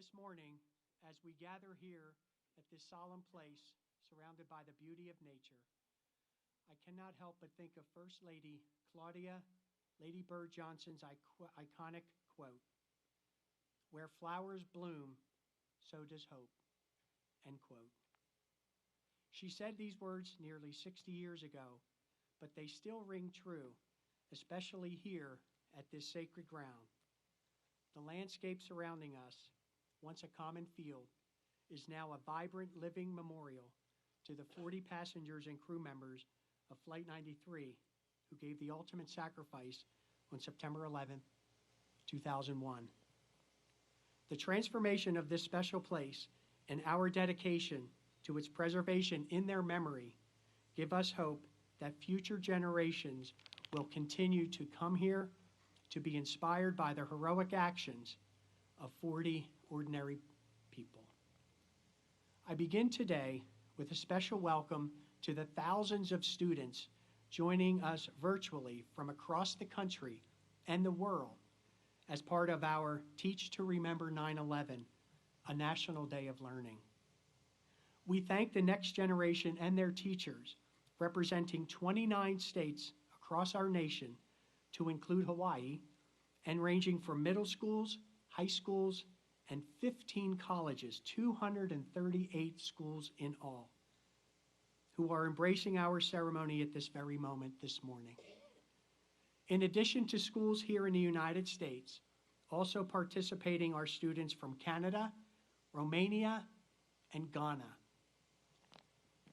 This morning, as we gather here at this solemn place, surrounded by the beauty of nature, I cannot help but think of First Lady Claudia Lady Bird Johnson's iconic quote, "Where flowers bloom, so does hope," end quote. She said these words nearly 60 years ago, but they still ring true, especially here at this sacred ground. The landscape surrounding us, once a common field, is now a vibrant living memorial to the 40 passengers and crew members of Flight 93 who gave the ultimate sacrifice on September 11, 2001. The transformation of this special place and our dedication to its preservation in their memory give us hope that future generations will continue to come here to be inspired by the heroic actions of 40 ordinary people. I begin today with a special welcome to the thousands of students joining us virtually from across the country and the world as part of our Teach to Remember 9/11, a National Day of Learning. We thank the next generation and their teachers, representing 29 states across our nation, to include Hawaii, and ranging from middle schools, high schools, and 15 colleges, 238 schools in all, who are embracing our ceremony at this very moment this morning. In addition to schools here in the United States, also participating are students from Canada, Romania, and Ghana.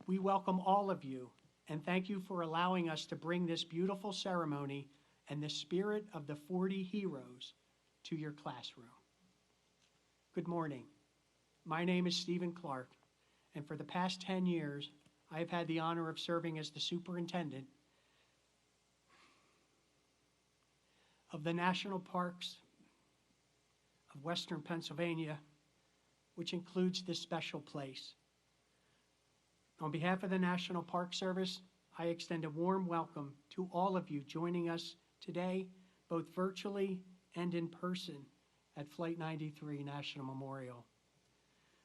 We welcome all of you and thank you for allowing us to bring this beautiful ceremony and the spirit of the 40 heroes to your classroom. Good morning. My name is Stephen Clark, and for the past 10 years, I have had the honor of serving as the superintendent of the National Parks of Western Pennsylvania, which includes this special place. On behalf of the National Park Service, I extend a warm welcome to all of you joining us today, both virtually and in person at Flight 93 National Memorial.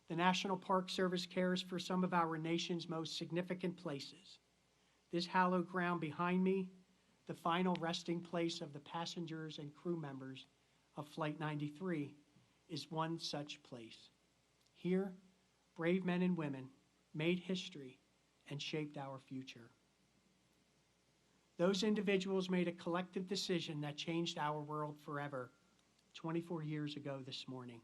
The National Park Service cares for some of our nation's most significant places. This hallowed ground behind me, the final resting place of the passengers and crew members of Flight 93, is one such place. Here, brave men and women made history and shaped our future. Those individuals made a collective decision that changed our world forever 24 years ago this morning.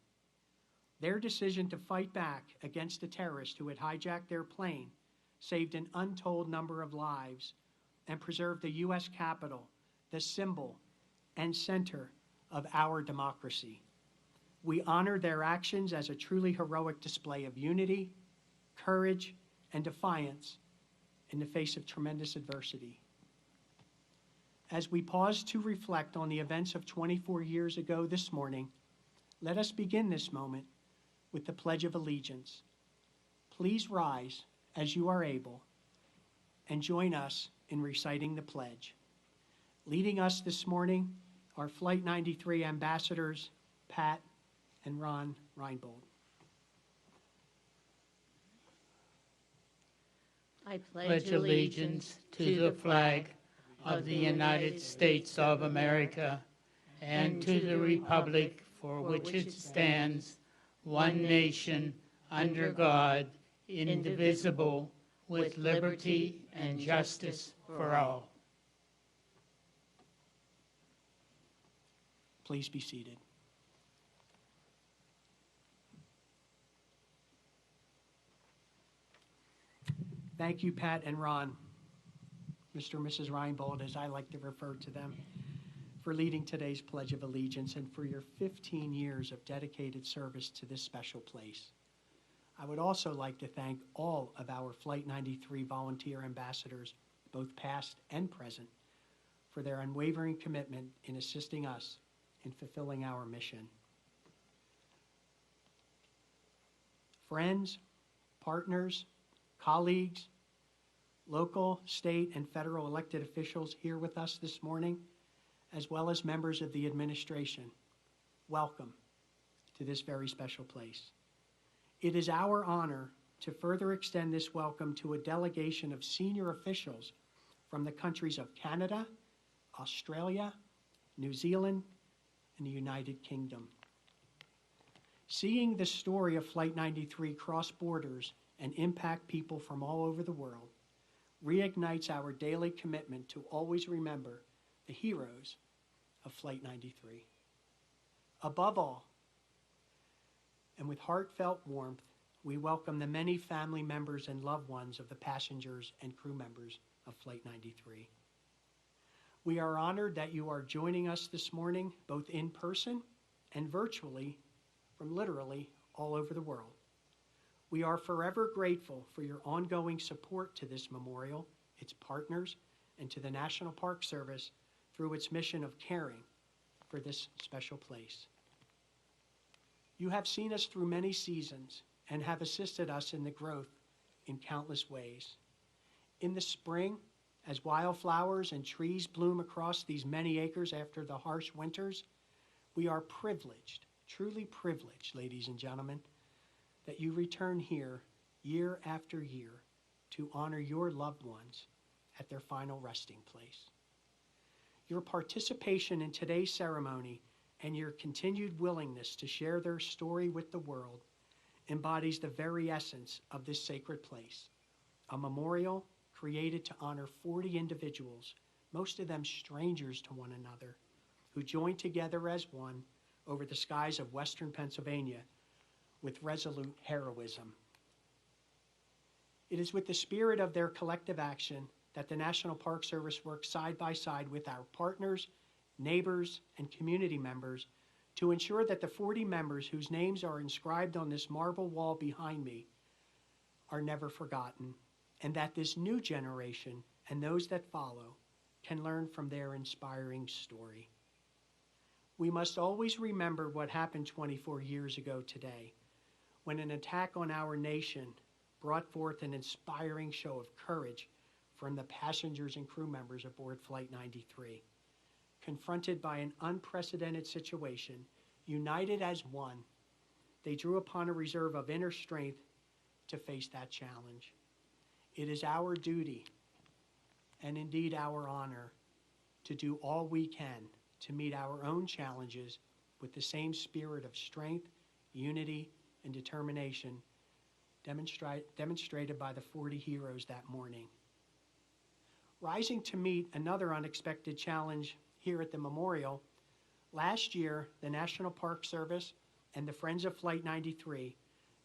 Their decision to fight back against the terrorists who had hijacked their plane saved an untold number of lives and preserved the U.S. Capitol, the symbol and center of our democracy. We honor their actions as a truly heroic display of unity, courage, and defiance in the face of tremendous adversity. As we pause to reflect on the events of 24 years ago this morning, let us begin this moment with the Pledge of Allegiance. Please rise as you are able and join us in reciting the pledge. Leading us this morning are Flight 93 ambassadors, Pat and Ron Reinbold. I pledge allegiance to the flag of the United States of America and to the republic for which it stands, one nation, under God, indivisible, with liberty and justice for all. Please be seated. Thank you, Pat and Ron, Mr. and Mrs. Reinbold, as I like to refer to them, for leading today's Pledge of Allegiance and for your 15 years of dedicated service to this special place. I would also like to thank all of our Flight 93 volunteer ambassadors, both past and present, for their unwavering commitment in assisting us in fulfilling our mission. Friends, partners, colleagues, local, state, and federal elected officials here with us this morning, as well as members of the administration, welcome to this very special place. It is our honor to further extend this welcome to a delegation of senior officials from the countries of Canada, Australia, New Zealand, and the United Kingdom. Seeing the story of Flight 93 cross borders and impact people from all over the world reignites our daily commitment to always remember the heroes of Flight 93. Above all, and with heartfelt warmth, we welcome the many family members and loved ones of the passengers and crew members of Flight 93. We are honored that you are joining us this morning, both in person and virtually, from literally all over the world. We are forever grateful for your ongoing support to this memorial, its partners, and to the National Park Service through its mission of caring for this special place. You have seen us through many seasons and have assisted us in the growth in countless ways. In the spring, as wildflowers and trees bloom across these many acres after the harsh winters, we are privileged, truly privileged, ladies and gentlemen, that you return here year after year to honor your loved ones at their final resting place. Your participation in today's ceremony and your continued willingness to share their story with the world embodies the very essence of this sacred place, a memorial created to honor 40 individuals, most of them strangers to one another, who joined together as one over the skies of Western Pennsylvania with resolute heroism. It is with the spirit of their collective action that the National Park Service works side by side with our partners, neighbors, and community members to ensure that the 40 members whose names are inscribed on this marble wall behind me are never forgotten, and that this new generation and those that follow can learn from their inspiring story. We must always remember what happened 24 years ago today, when an attack on our nation brought forth an inspiring show of courage from the passengers and crew members aboard Flight 93. Confronted by an unprecedented situation, united as one, they drew upon a reserve of inner strength to face that challenge. It is our duty, and indeed our honor, to do all we can to meet our own challenges with the same spirit of strength, unity, and determination demonstrated by the 40 heroes that morning. Rising to meet another unexpected challenge here at the memorial, last year the National Park Service and the Friends of Flight 93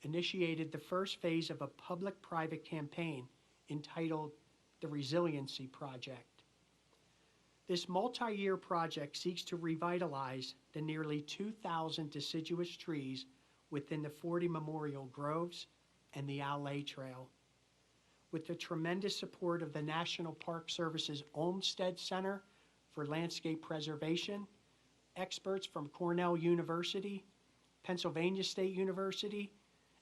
initiated the first phase of a public-private campaign entitled the Resiliency Project. This multi-year project seeks to revitalize the nearly 2,000 deciduous trees within the 40 memorial groves and the Alley Trail. With the tremendous support of the National Park Service's Olmsted Center for Landscape Preservation, experts from Cornell University, Pennsylvania State University,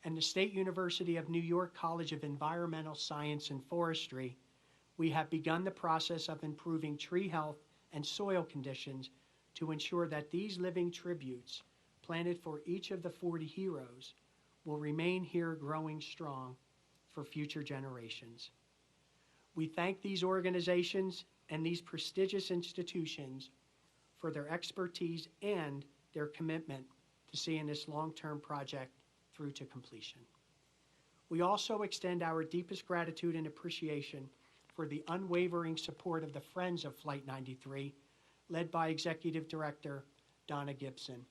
and the State University of New York College of Environmental Science and Forestry, we have begun the process of improving tree health and soil conditions to ensure that these living tributes planted for each of the 40 heroes will remain here growing strong for future generations. We thank these organizations and these prestigious institutions for their expertise and their commitment to seeing this long-term project through to completion. We also extend our deepest gratitude and appreciation for the unwavering support of the Friends of Flight 93, led by Executive Director Donna Gibson.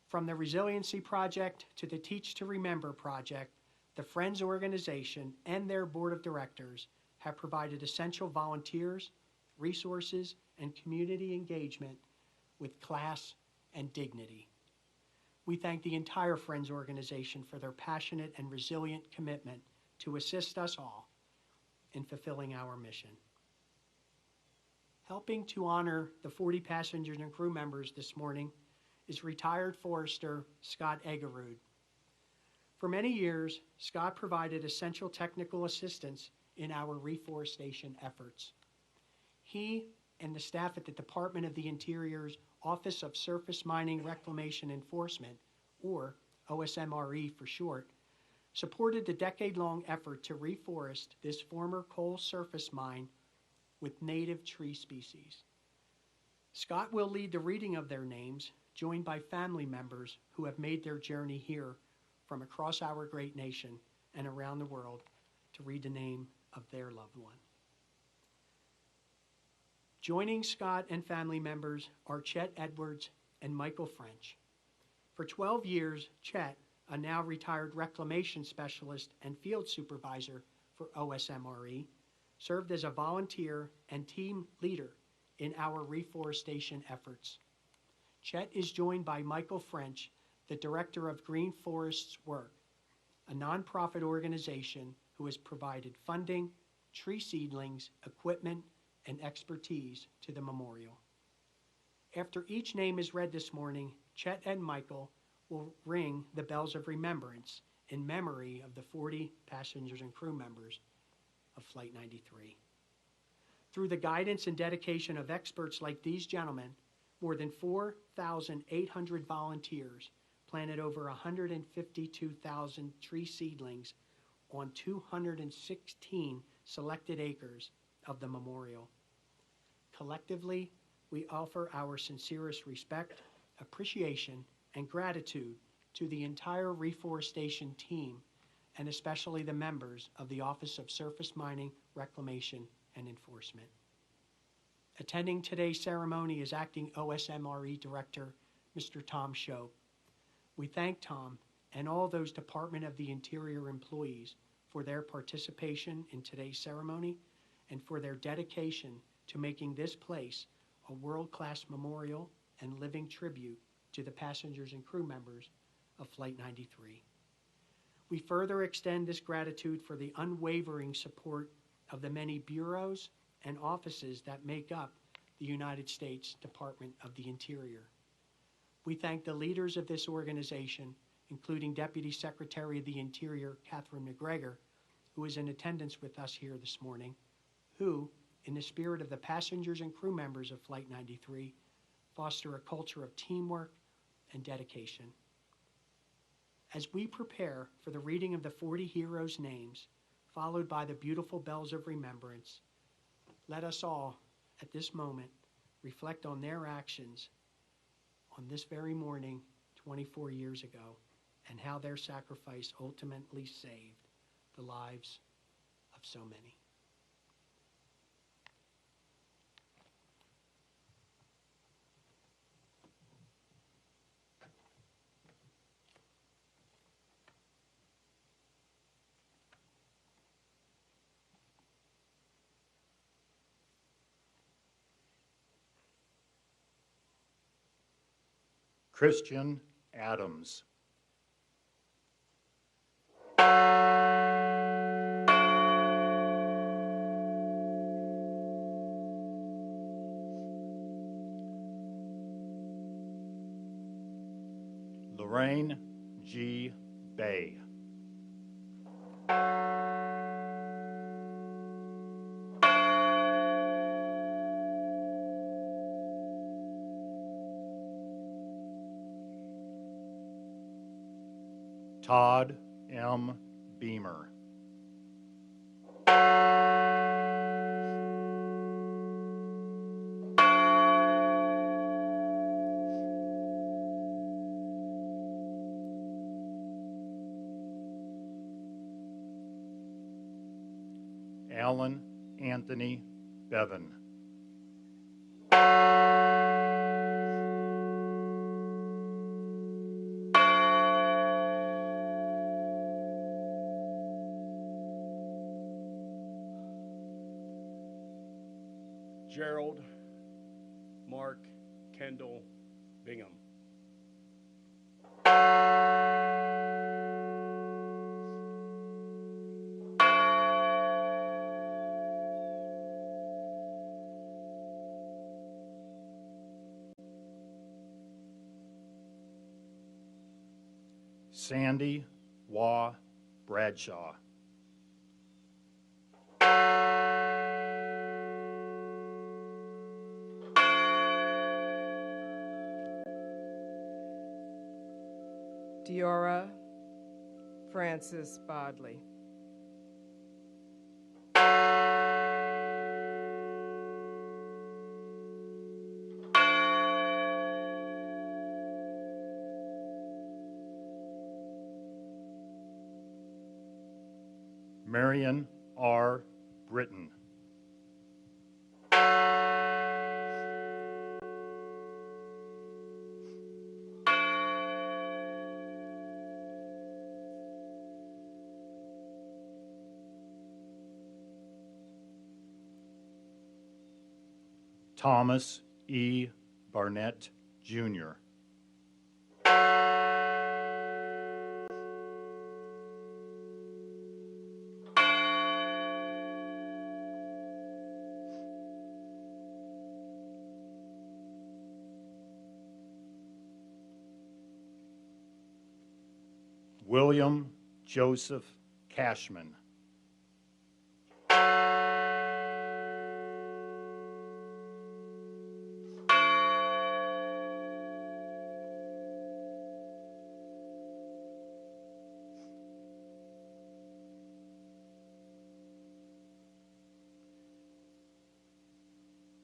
From the Resiliency Project to the Teach to Remember Project, the Friends organization and their board of directors have provided essential volunteers, resources, and community engagement with class and dignity. We thank the entire Friends organization for their passionate and resilient commitment to assist us all in fulfilling our mission. Helping to honor the 40 passengers and crew members this morning is retired forester Scott Egerud. For many years, Scott provided essential technical assistance in our reforestation efforts. He and the staff at the Department of the Interior's Office of Surface Mining Reclamation Enforcement, or OSMRE for short, supported the decade-long effort to reforest this former coal surface mine with native tree species. Scott will lead the reading of their names, joined by family members who have made their journey here from across our great nation and around the world to read the name of their loved one. Joining Scott and family members are Chet Edwards and Michael French. For 12 years, Chet, a now retired reclamation specialist and field supervisor for OSMRE, served as a volunteer and team leader in our reforestation efforts. Chet is joined by Michael French, the director of Green Forests Work, a nonprofit organization who has provided funding, tree seedlings, equipment, and expertise to the memorial. After each name is read this morning, Chet and Michael will ring the bells of remembrance in memory of the 40 passengers and crew members of Flight 93. Through the guidance and dedication of experts like these gentlemen, more than 4,800 volunteers planted over 152,000 tree seedlings on 216 selected acres of the memorial. Collectively, we offer our sincerest respect, appreciation, and gratitude to the entire reforestation team, and especially the members of the Office of Surface Mining, Reclamation, and Enforcement. Attending today's ceremony is Acting OSMRE Director, Mr. Tom Shope. We thank Tom and all those Department of the Interior employees for their participation in today's ceremony and for their dedication to making this place a world-class memorial and living tribute to the passengers and crew members of Flight 93. We further extend this gratitude for the unwavering support of the many bureaus and offices that make up the United States Department of the Interior. We thank the leaders of this organization, including Deputy Secretary of the Interior, Catherine McGregor, who is in attendance with us here this morning, who, in the spirit of the passengers and crew members of Flight 93, foster a culture of teamwork and dedication. As we prepare for the reading of the 40 heroes' names, followed by the beautiful bells of remembrance, let us all, at this moment, reflect on their actions on this very morning 24 years ago and how their sacrifice ultimately saved the lives of so many. Christian Adams. Lorraine G. Bay. Todd M. Beamer. Alan Anthony Bevan. Gerald Mark Kendall Bingham. Sandy Waugh Bradshaw. Diora Francis Bodley. Marion R. Britton. Thomas E. Barnett, Jr. William Joseph Cashman.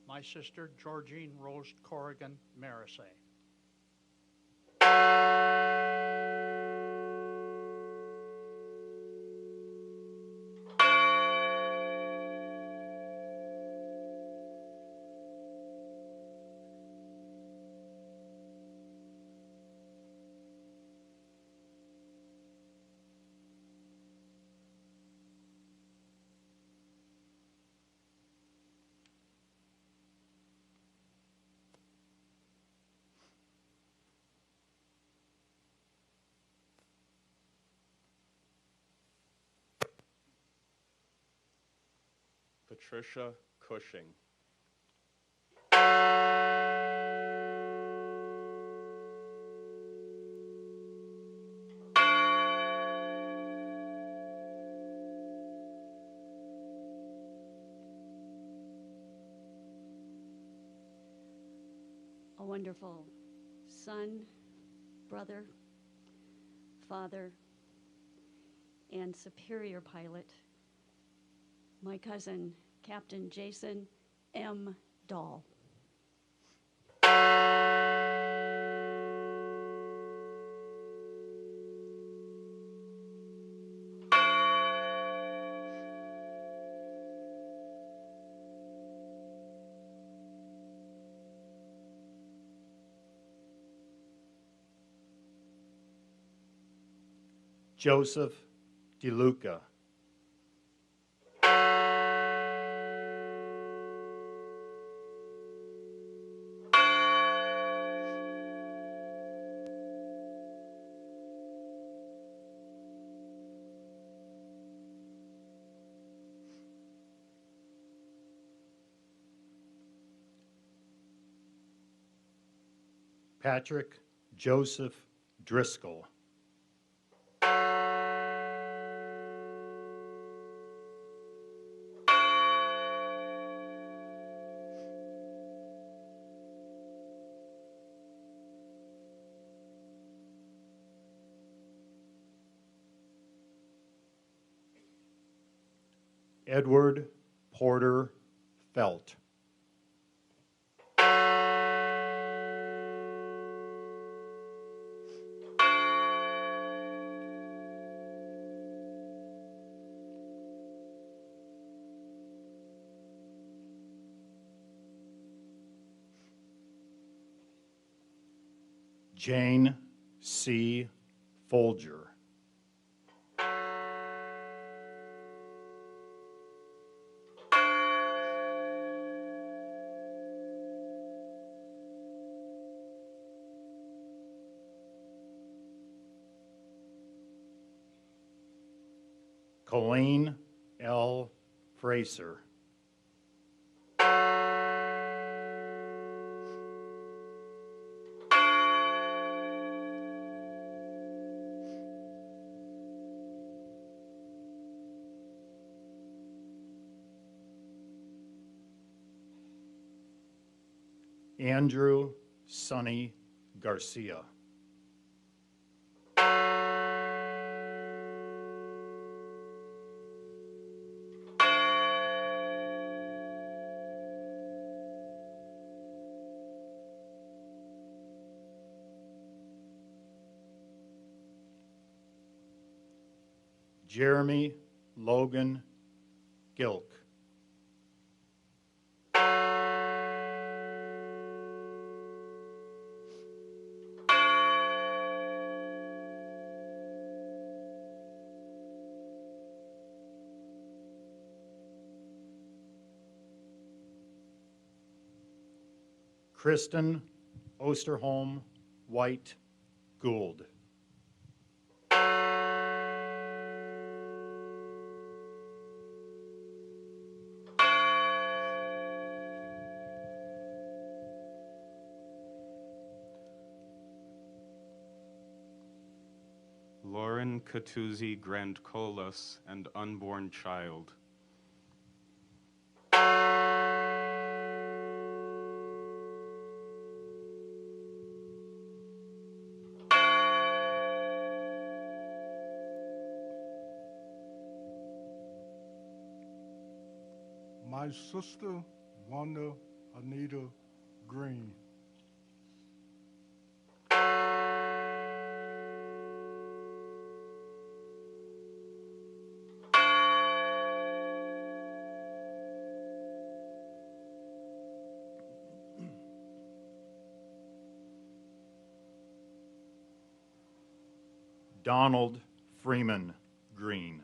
My sister, Georgine Rose Corrigan Marisay. Patricia Cushing. A wonderful son, brother, father, and superior pilot, my cousin, Captain Jason M. Dahl. Joseph DeLuca. Patrick Joseph Driscoll. Edward Porter Felt. Jane C. Folger. Colleen L. Fraser. Andrew Sonny Garcia. Jeremy Logan Gilk. Kristen Osterholm White Gould. Lauren Catuzzi Grandcolas and unborn child. My sister, Wanda Anita Green. Donald Freeman Green.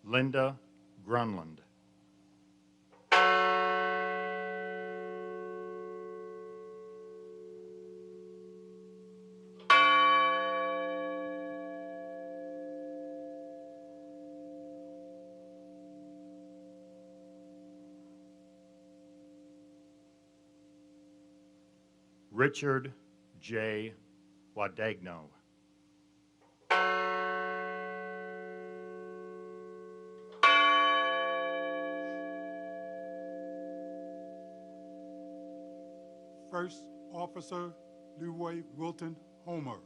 Linda Grunland. Richard J. Wadagno. First Officer Leroy Wilton Homer.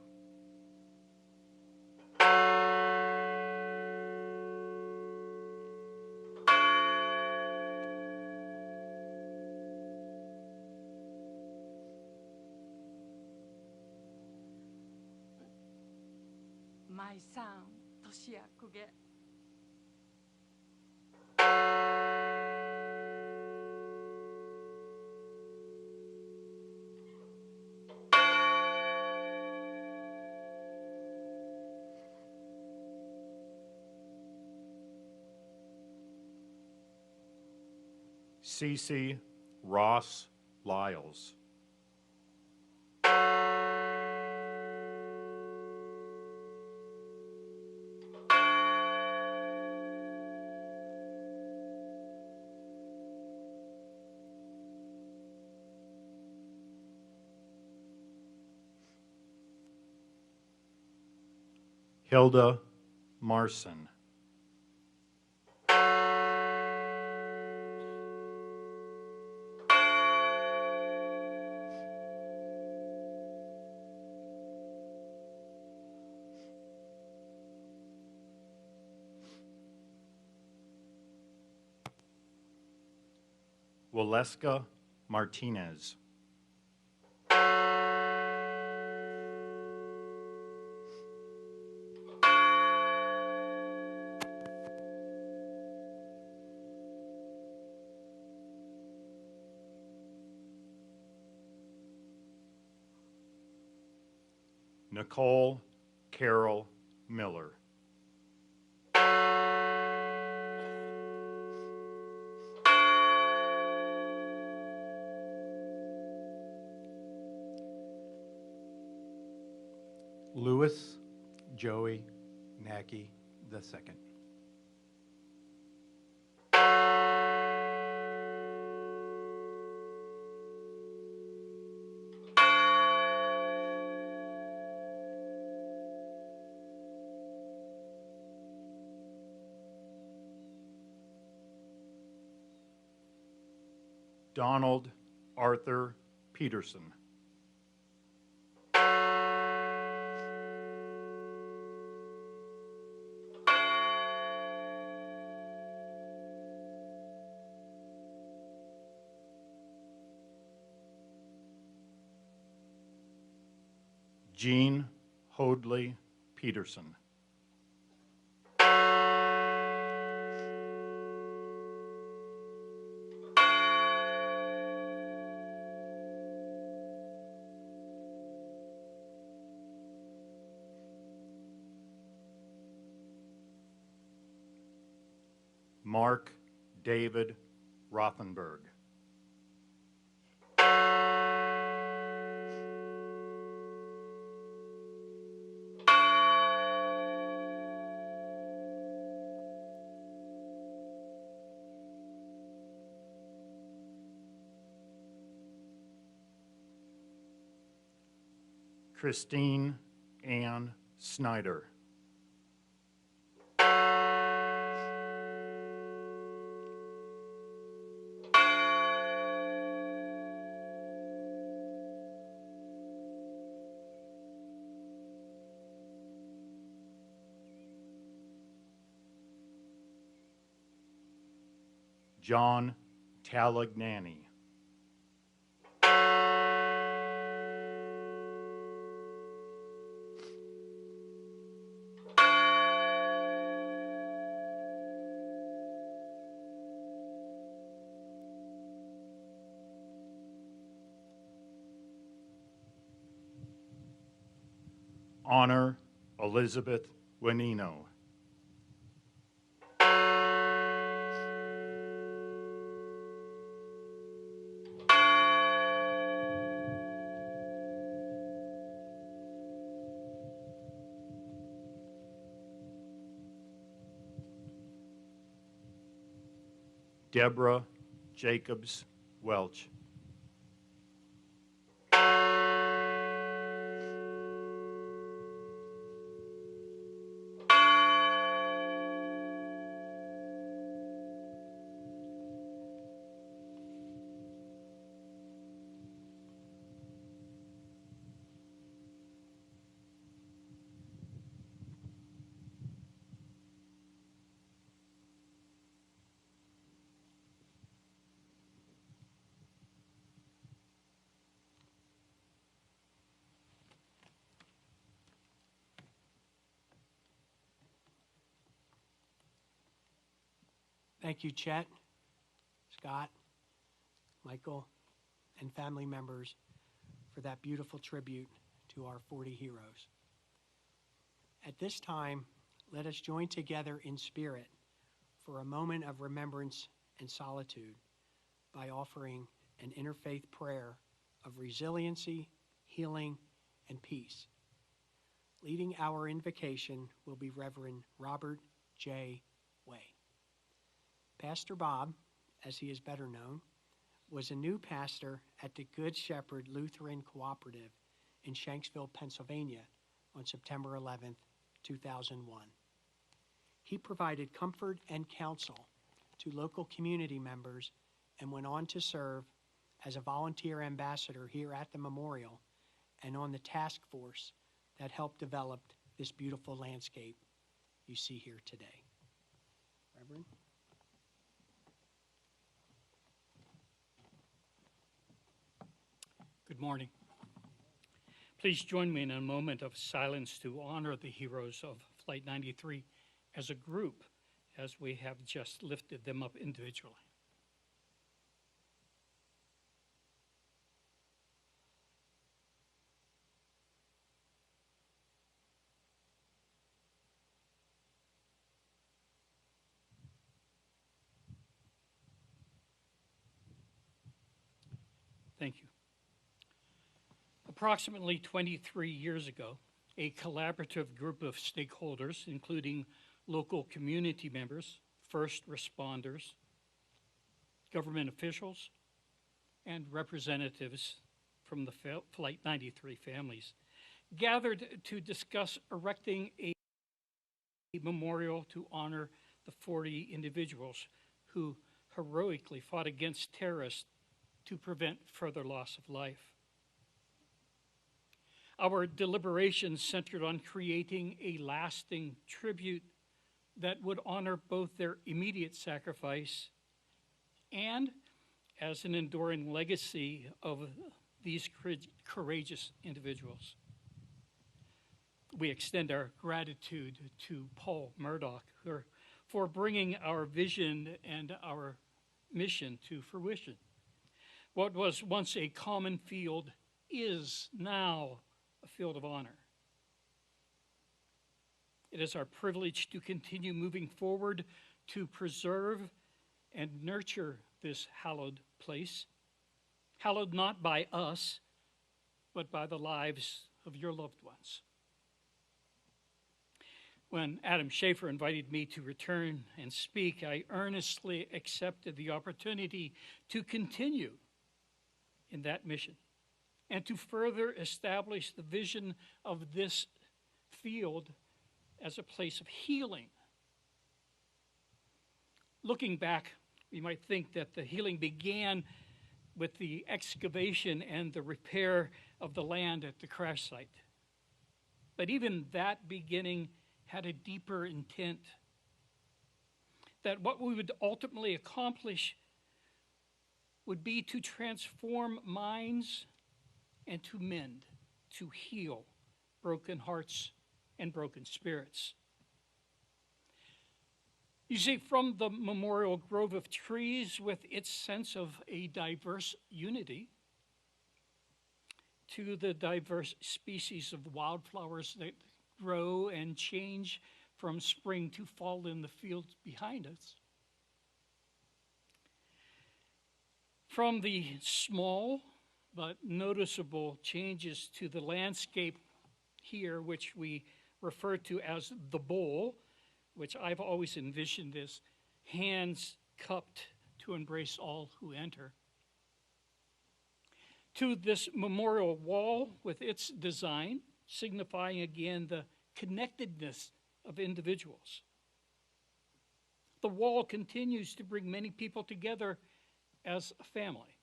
My son, Toshia Kuge. Cece Ross Lyles. Hilda Marson. Waleska Martinez. Nicole Carol Miller. Louis Joey Nacky II. Donald Arthur Peterson. Jean Hoadley Peterson. Mark David Rothenberg. Christine Ann Snyder. John Talagnani. Honor Elizabeth Wenino. Deborah Jacobs Welch. Thank you, Chet, Scott, Michael, and family members for that beautiful tribute to our 40 heroes. At this time, let us join together in spirit for a moment of remembrance and solitude by offering an interfaith prayer of resiliency, healing, and peace. Leading our invocation will be Reverend Robert J. Way. Pastor Bob, as he is better known, was a new pastor at the Good Shepherd Lutheran Cooperative in Shanksville, Pennsylvania on September 11th, 2001. He provided comfort and counsel to local community members and went on to serve as a volunteer ambassador here at the memorial and on the task force that helped develop this beautiful landscape you see here today. Reverend? Good morning. Please join me in a moment of silence to honor the heroes of Flight 93 as a group, as we have just lifted them up individually. Thank you. Approximately 23 years ago, a collaborative group of stakeholders, including local community members, first responders, government officials, and representatives from the Flight 93 families, gathered to discuss erecting a memorial to honor the 40 individuals who heroically fought against terrorists to prevent further loss of life. Our deliberations centered on creating a lasting tribute that would honor both their immediate sacrifice and as an enduring legacy of these courageous individuals. We extend our gratitude to Paul Murdoch for bringing our vision and our mission to fruition. What was once a common field is now a field of honor. It is our privilege to continue moving forward to preserve and nurture this hallowed place, hallowed not by us, but by the lives of your loved ones. When Adam Schaefer invited me to return and speak, I earnestly accepted the opportunity to continue in that mission and to further establish the vision of this field as a place of healing. Looking back, we might think that the healing began with the excavation and the repair of the land at the crash site. But even that beginning had a deeper intent, that what we would ultimately accomplish would be to transform minds and to mend, to heal broken hearts and broken spirits. You see, from the memorial grove of trees with its sense of a diverse unity to the diverse species of wildflowers that grow and change from spring to fall in the fields behind us, from the small but noticeable changes to the landscape here, which we refer to as the bowl, which I've always envisioned as hands cupped to embrace all who enter, to this memorial wall with its design, signifying again the connectedness of individuals. The wall continues to bring many people together as a family.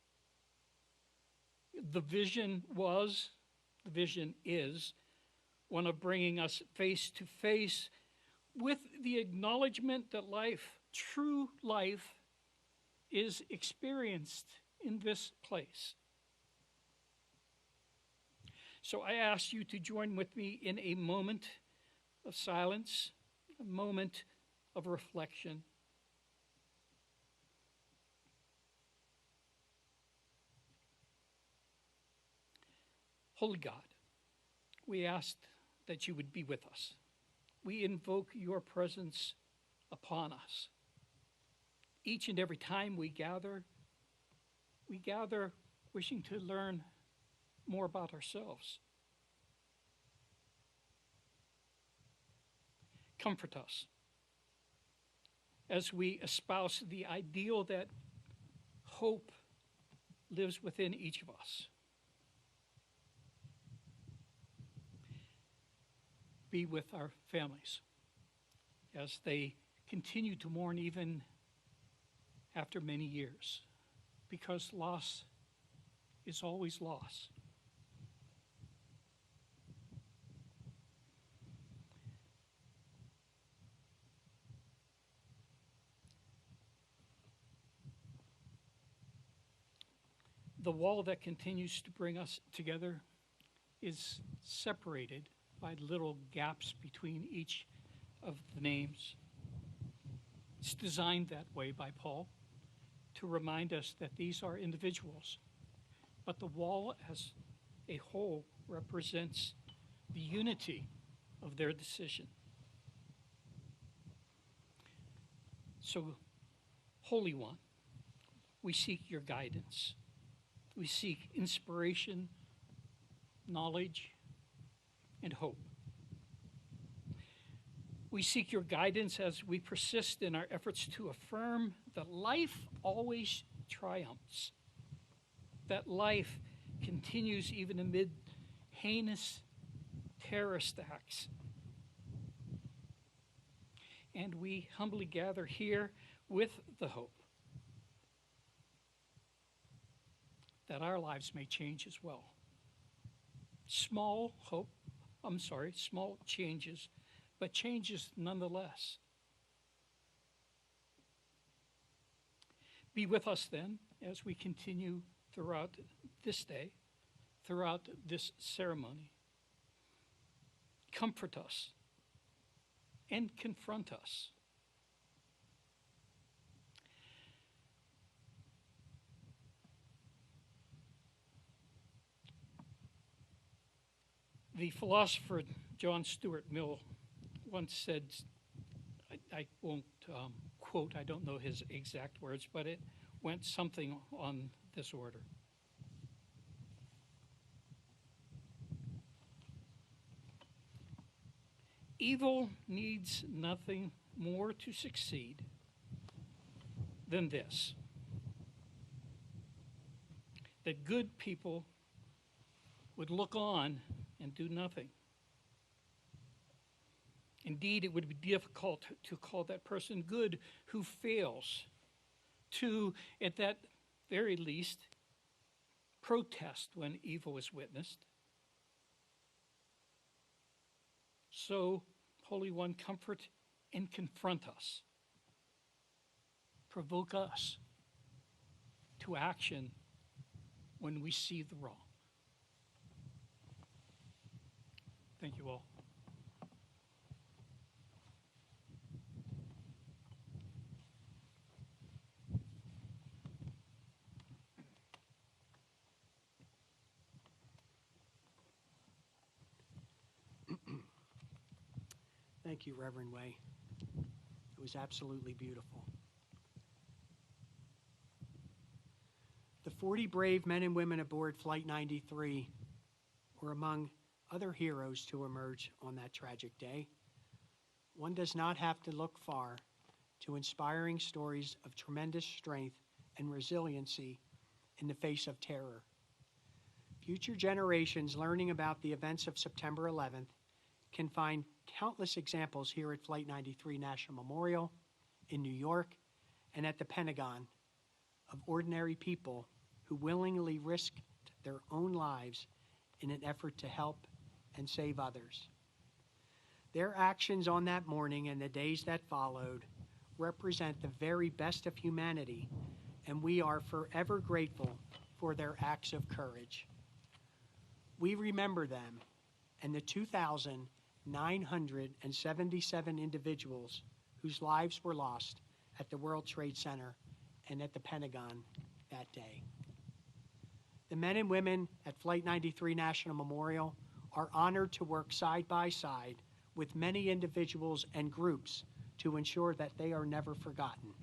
The vision is one of bringing us face to face with the acknowledgement that life, true life, is experienced in this place. So I ask you to join with me in a moment of silence, a moment of reflection. Holy God, we ask that you would be with us. We invoke your presence upon us. Each and every time we gather wishing to learn more about ourselves. Comfort us as we espouse the ideal that hope lives within each of us. Be with our families as they continue to mourn even after many years, because loss is always loss. The wall that continues to bring us together is separated by little gaps between each of the names. It's designed that way by Paul to remind us that these are individuals, but the wall as a whole represents the unity of their decision. So, Holy One, we seek your guidance. We seek inspiration, knowledge, and hope. We seek your guidance as we persist in our efforts to affirm that life always triumphs, that life continues even amid heinous terrorist acts. And we humbly gather here with the hope that our lives may change as well. Small changes, but changes nonetheless. Be with us then as we continue throughout this day, throughout this ceremony. comfort us and confront us. The philosopher John Stuart Mill once said, I won't quote, I don't know his exact words, but it went something on this order. Evil needs nothing more to succeed than this: that good people would look on and do nothing. Indeed, it would be difficult to call that person good who fails to, at that very least, protest when evil is witnessed. So, Holy One, comfort and confront us. Provoke us to action when we see the wrong. Thank you all. Thank you, Reverend Way. It was absolutely beautiful. The 40 brave men and women aboard Flight 93 were among other heroes to emerge on that tragic day. One does not have to look far to inspiring stories of tremendous strength and resiliency in the face of terror. Future generations learning about the events of September 11th can find countless examples here at Flight 93 National Memorial, in New York, and at the Pentagon of ordinary people who willingly risked their own lives in an effort to help and save others. Their actions on that morning and the days that followed represent the very best of humanity, and we are forever grateful for their acts of courage. We remember them and the 2,977 individuals whose lives were lost at the World Trade Center and at the Pentagon that day. The men and women at Flight 93 National Memorial are honored to work side by side with many individuals and groups to ensure that they are never forgotten.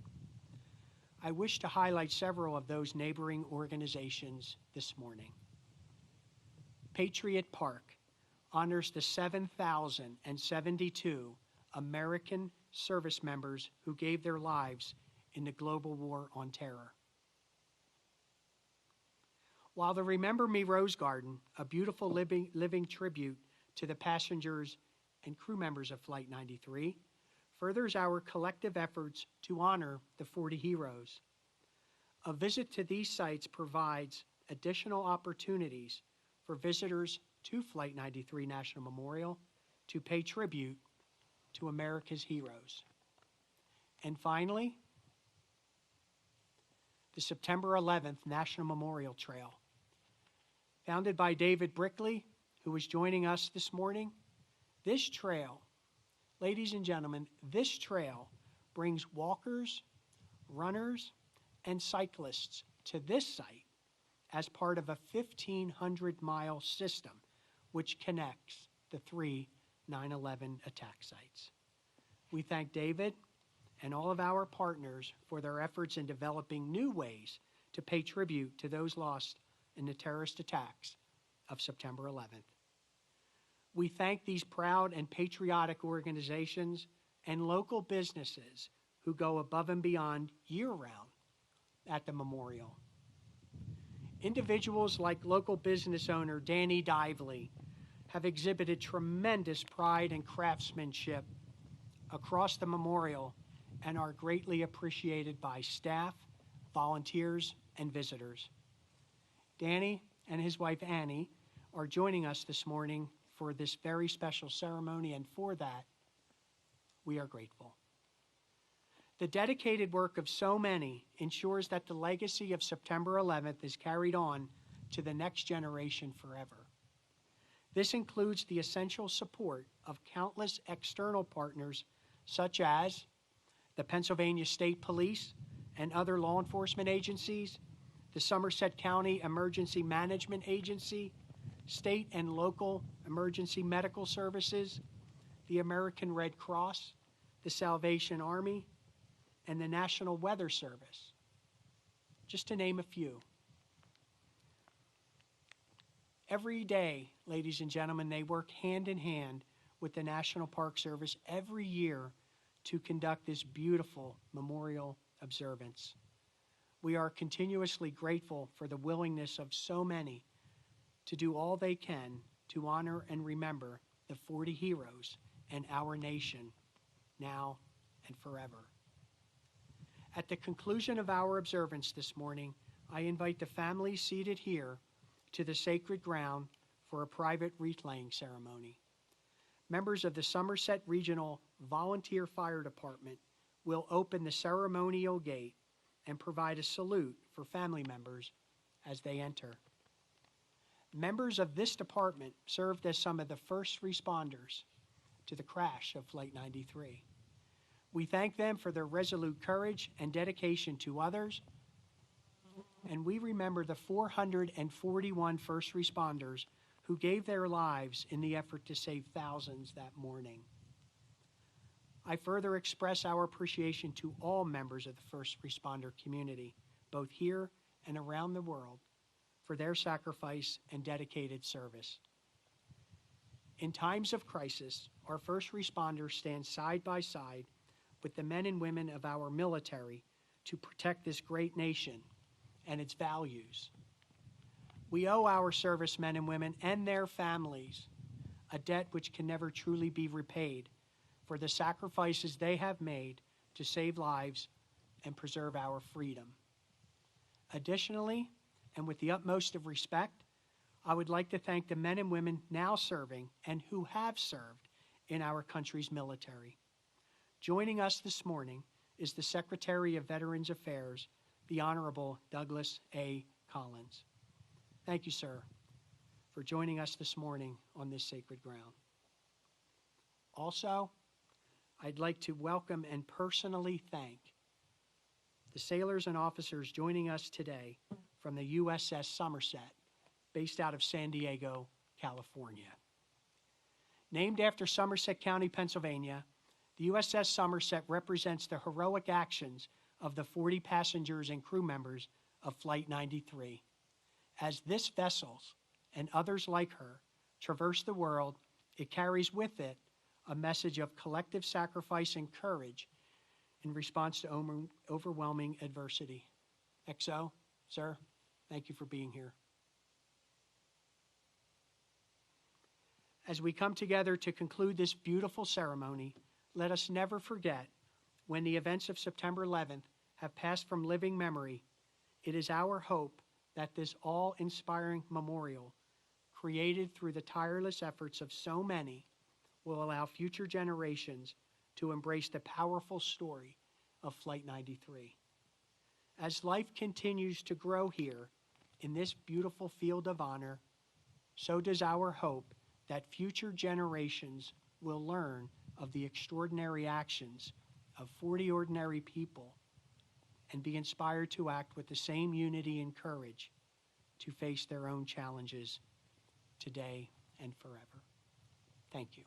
I wish to highlight several of those neighboring organizations this morning. Patriot Park honors the 7,072 American service members who gave their lives in the global war on terror. While the Remember Me Rose Garden, a beautiful living tribute to the passengers and crew members of Flight 93, furthers our collective efforts to honor the 40 heroes. A visit to these sites provides additional opportunities for visitors to Flight 93 National Memorial to pay tribute to America's heroes. And finally, the September 11th National Memorial Trail. Founded by David Brickley, who is joining us this morning, this trail, ladies and gentlemen, this trail brings walkers, runners, and cyclists to this site as part of a 1,500-mile system which connects the 3 9/11 attack sites. We thank David and all of our partners for their efforts in developing new ways to pay tribute to those lost in the terrorist attacks of September 11th. We thank these proud and patriotic organizations and local businesses who go above and beyond year-round at the memorial. Individuals like local business owner Danny Dively have exhibited tremendous pride and craftsmanship across the memorial and are greatly appreciated by staff, volunteers, and visitors. Danny and his wife Annie are joining us this morning for this very special ceremony, and for that, we are grateful. The dedicated work of so many ensures that the legacy of September 11th is carried on to the next generation forever. This includes the essential support of countless external partners such as the Pennsylvania State Police and other law enforcement agencies, the Somerset County Emergency Management Agency, state and local emergency medical services, the American Red Cross, the Salvation Army, and the National Weather Service, just to name a few. Every day, ladies and gentlemen, they work hand in hand with the National Park Service every year to conduct this beautiful memorial observance. We are continuously grateful for the willingness of so many to do all they can to honor and remember the 40 heroes and our nation, now and forever. At the conclusion of our observance this morning, I invite the families seated here to the sacred ground for a private wreath-laying ceremony. Members of the Somerset Regional Volunteer Fire Department will open the ceremonial gate and provide a salute for family members as they enter. Members of this department served as some of the first responders to the crash of Flight 93. We thank them for their resolute courage and dedication to others, and we remember the 441 first responders who gave their lives in the effort to save thousands that morning. I further express our appreciation to all members of the first responder community, both here and around the world, for their sacrifice and dedicated service. In times of crisis, our first responders stand side by side with the men and women of our military to protect this great nation and its values. We owe our servicemen and women and their families a debt which can never truly be repaid for the sacrifices they have made to save lives and preserve our freedom. Additionally, and with the utmost of respect, I would like to thank the men and women now serving and who have served in our country's military. Joining us this morning is the Secretary of Veterans Affairs, the Honorable Douglas A. Collins. Thank you, sir, for joining us this morning on this sacred ground. Also, I'd like to welcome and personally thank the sailors and officers joining us today from the USS Somerset, based out of San Diego, California. Named after Somerset County, Pennsylvania, the USS Somerset represents the heroic actions of the 40 passengers and crew members of Flight 93. As this vessel and others like her traverse the world, it carries with it a message of collective sacrifice and courage in response to overwhelming adversity. XO, sir, thank you for being here. As we come together to conclude this beautiful ceremony, let us never forget when the events of September 11th have passed from living memory, it is our hope that this awe-inspiring memorial, created through the tireless efforts of so many, will allow future generations to embrace the powerful story of Flight 93. As life continues to grow here in this beautiful field of honor, so does our hope that future generations will learn of the extraordinary actions of 40 ordinary people and be inspired to act with the same unity and courage to face their own challenges today and forever. Thank you.